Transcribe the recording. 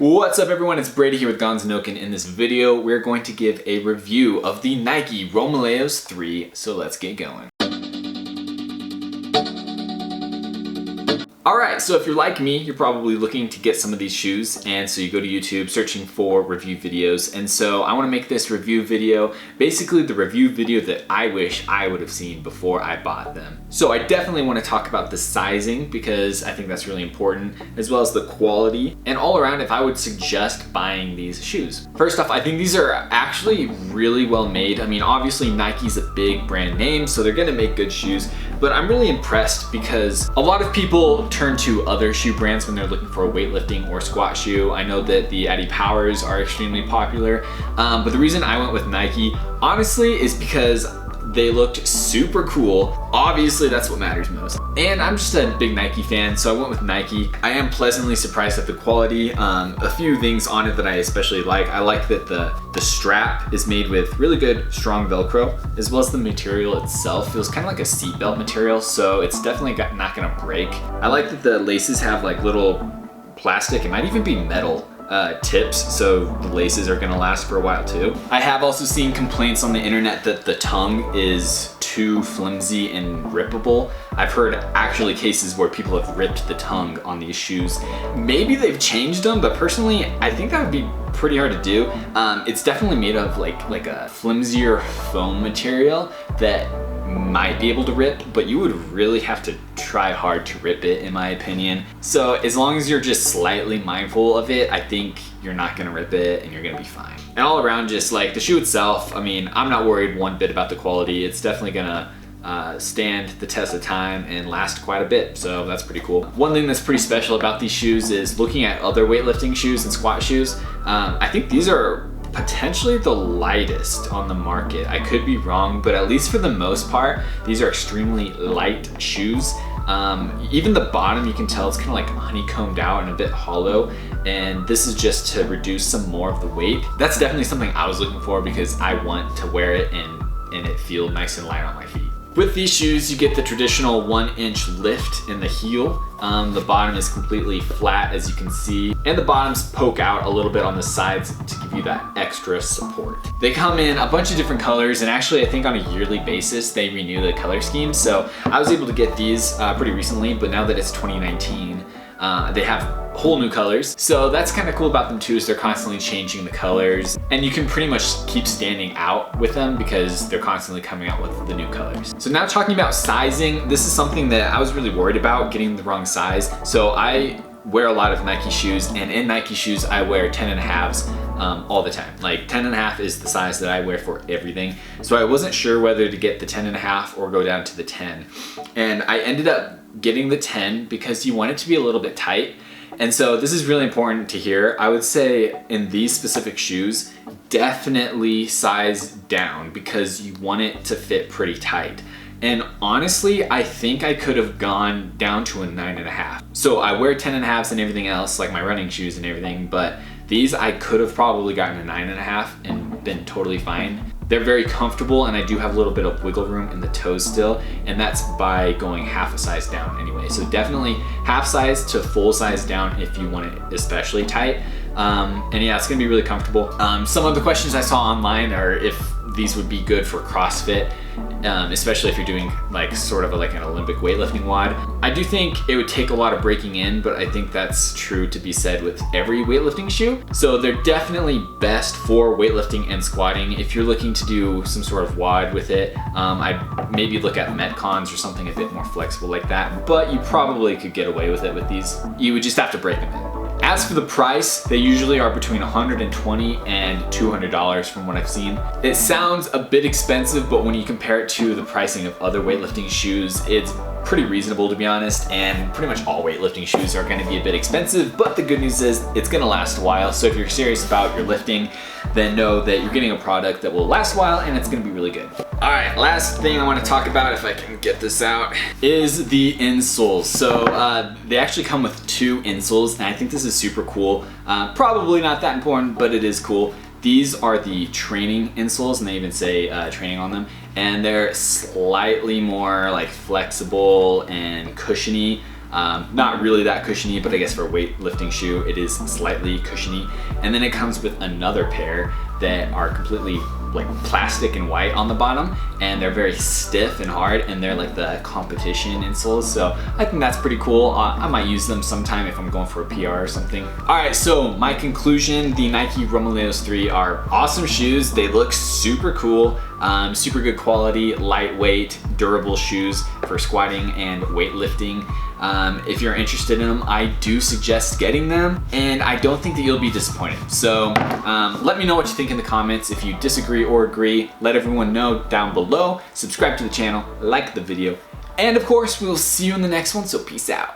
What's up everyone, it's Brady here with Gonzandoak, and in this video we're going to give a review of the Nike Romaleos 3, so let's get going. Alright, so if you're like me, you're probably looking to get some of these shoes, and so you go to YouTube searching for review videos, and so I want to make this review video, basically the review video that I wish I would have seen before I bought them. So I definitely want to talk about the sizing because I think that's really important, as well as the quality, and all around if I would suggest buying these shoes. First off, I think these are actually really well made. I mean, obviously Nike's a big brand name, so they're gonna make good shoes, but I'm really impressed because a lot of people turn to other shoe brands when they're looking for a weightlifting or squat shoe. I know that the Eddie Powers are extremely popular, but the reason I went with Nike, honestly, is because they looked super cool. Obviously, that's what matters most. And I'm just a big Nike fan, so I went with Nike. I am pleasantly surprised at the quality. A few things on it that I especially like. I like that the strap is made with really good, strong Velcro, as well as the material itself feels kind of like a seatbelt material, so it's definitely not gonna break. I like that the laces have like little plastic, it might even be metal, tips, so the laces are gonna last for a while too. I have also seen complaints on the internet that the tongue is too flimsy and rippable. I've heard actually cases where people have ripped the tongue on these shoes. Maybe they've changed them, but personally, I think that would be pretty hard to do. It's definitely made of like a flimsier foam material that might be able to rip, but you would really have to try hard to rip it, in my opinion. So as long as you're just slightly mindful of it, I think you're not gonna rip it and you're gonna be fine. And all around, just like the shoe itself, I mean, I'm not worried one bit about the quality. It's definitely gonna stand the test of time and last quite a bit, so that's pretty cool. One thing that's pretty special about these shoes is looking at other weightlifting shoes and squat shoes. I think these are potentially the lightest on the market. I could be wrong, but at least for the most part, these are extremely light shoes. Even the bottom, you can tell it's kind of like honeycombed out and a bit hollow, and this is just to reduce some more of the weight. That's definitely something I was looking for because I want to wear it and it feel nice and light on my feet. With these shoes, you get the traditional 1-inch lift in the heel. The bottom is completely flat, as you can see, and the bottoms poke out a little bit on the sides to give you that extra support. They come in a bunch of different colors, and actually I think on a yearly basis they renew the color scheme, so I was able to get these pretty recently, but now that it's 2019, they have whole new colors. So that's kind of cool about them too, is they're constantly changing the colors, and you can pretty much keep standing out with them because they're constantly coming out with the new colors. So now talking about sizing, this is something that I was really worried about, getting the wrong size. So I wear a lot of Nike shoes, and in Nike shoes I wear 10.5s all the time. Like 10.5 is the size that I wear for everything. So I wasn't sure whether to get the 10.5 or go down to the 10. And I ended up getting the 10 because you want it to be a little bit tight. And so this is really important to hear. I would say in these specific shoes, definitely size down because you want it to fit pretty tight. And honestly, I think I could have gone down to a 9.5. So I wear 10.5s and everything else, like my running shoes and everything, but these I could have probably gotten a 9.5 and been totally fine. They're very comfortable, and I do have a little bit of wiggle room in the toes still, and that's by going half a size down anyway. So definitely half size to full size down if you want it especially tight. And yeah, it's gonna be really comfortable. Some of the questions I saw online are if these would be good for CrossFit, especially if you're doing like sort of like an Olympic weightlifting WOD. I do think it would take a lot of breaking in, but I think that's true to be said with every weightlifting shoe. So they're definitely best for weightlifting and squatting. If you're looking to do some sort of WOD with it, I'd maybe look at Metcons or something a bit more flexible like that, but you probably could get away with it with these. You would just have to break them in. As for the price, they usually are between $120 and $200 from what I've seen. It sounds a bit expensive, but when you compare it to the pricing of other weightlifting shoes, it's pretty reasonable, to be honest, and pretty much all weightlifting shoes are gonna be a bit expensive, but the good news is it's gonna last a while. So if you're serious about your lifting, then know that you're getting a product that will last a while and it's gonna be really good. All right, last thing I wanna talk about, if I can get this out, is the insoles. So they actually come with 2 insoles, and I think this is super cool. Probably not that important, but it is cool. These are the training insoles, and they even say training on them, and they're slightly more like flexible and cushiony. Not really that cushiony, but I guess for a weightlifting shoe, it is slightly cushiony. And then it comes with another pair that are completely like plastic and white on the bottom, and they're very stiff and hard, and they're like the competition insoles. So I think that's pretty cool. I might use them sometime if I'm going for a PR or something. All right, so my conclusion, the Nike Romaleos 3 are awesome shoes. They look super cool, super good quality, lightweight, durable shoes for squatting and weightlifting. If you're interested in them, I do suggest getting them, and I don't think that you'll be disappointed. So let me know what you think in the comments. If you disagree or agree, let everyone know down below. Subscribe to the channel, like the video, and of course, we'll see you in the next one, so peace out.